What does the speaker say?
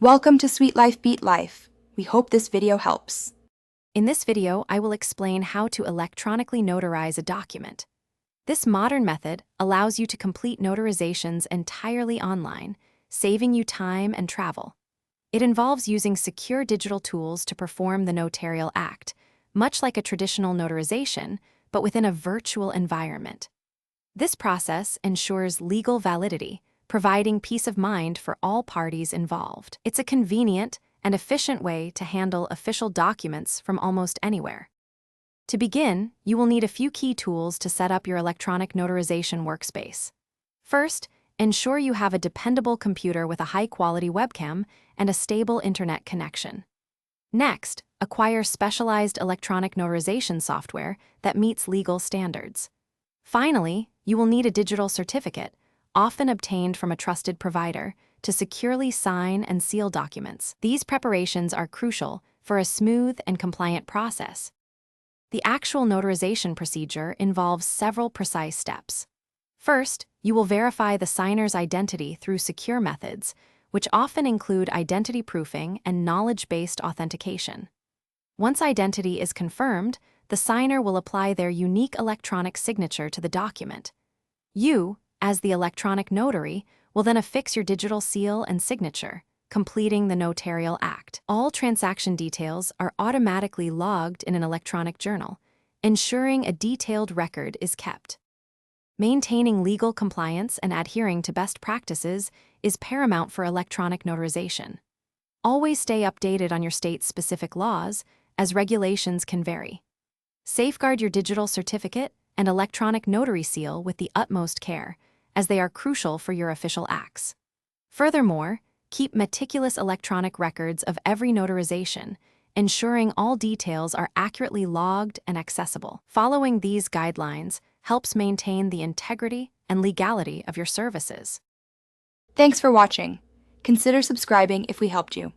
Welcome to Sweet Life Beat Life. We hope this video helps. In this video, I will explain how to electronically notarize a document. This modern method allows you to complete notarizations entirely online, saving you time and travel. It involves using secure digital tools to perform the notarial act, much like a traditional notarization, but within a virtual environment. This process ensures legal validity, providing peace of mind for all parties involved. It's a convenient and efficient way to handle official documents from almost anywhere. To begin, you will need a few key tools to set up your electronic notarization workspace. First, ensure you have a dependable computer with a high-quality webcam and a stable internet connection. Next, acquire specialized electronic notarization software that meets legal standards. Finally, you will need a digital certificate, often obtained from a trusted provider, to securely sign and seal documents. These preparations are crucial for a smooth and compliant process. The actual notarization procedure involves several precise steps. First, you will verify the signer's identity through secure methods, which often include identity proofing and knowledge-based authentication. Once identity is confirmed, the signer will apply their unique electronic signature to the document. You, as the electronic notary, will then affix your digital seal and signature, completing the notarial act. All transaction details are automatically logged in an electronic journal, ensuring a detailed record is kept. Maintaining legal compliance and adhering to best practices is paramount for electronic notarization. Always stay updated on your state's specific laws, as regulations can vary. Safeguard your digital certificate and electronic notary seal with the utmost care, as they are crucial for your official acts. Furthermore, keep meticulous electronic records of every notarization, ensuring all details are accurately logged and accessible. Following these guidelines helps maintain the integrity and legality of your services. Thanks for watching. Consider subscribing if we helped you.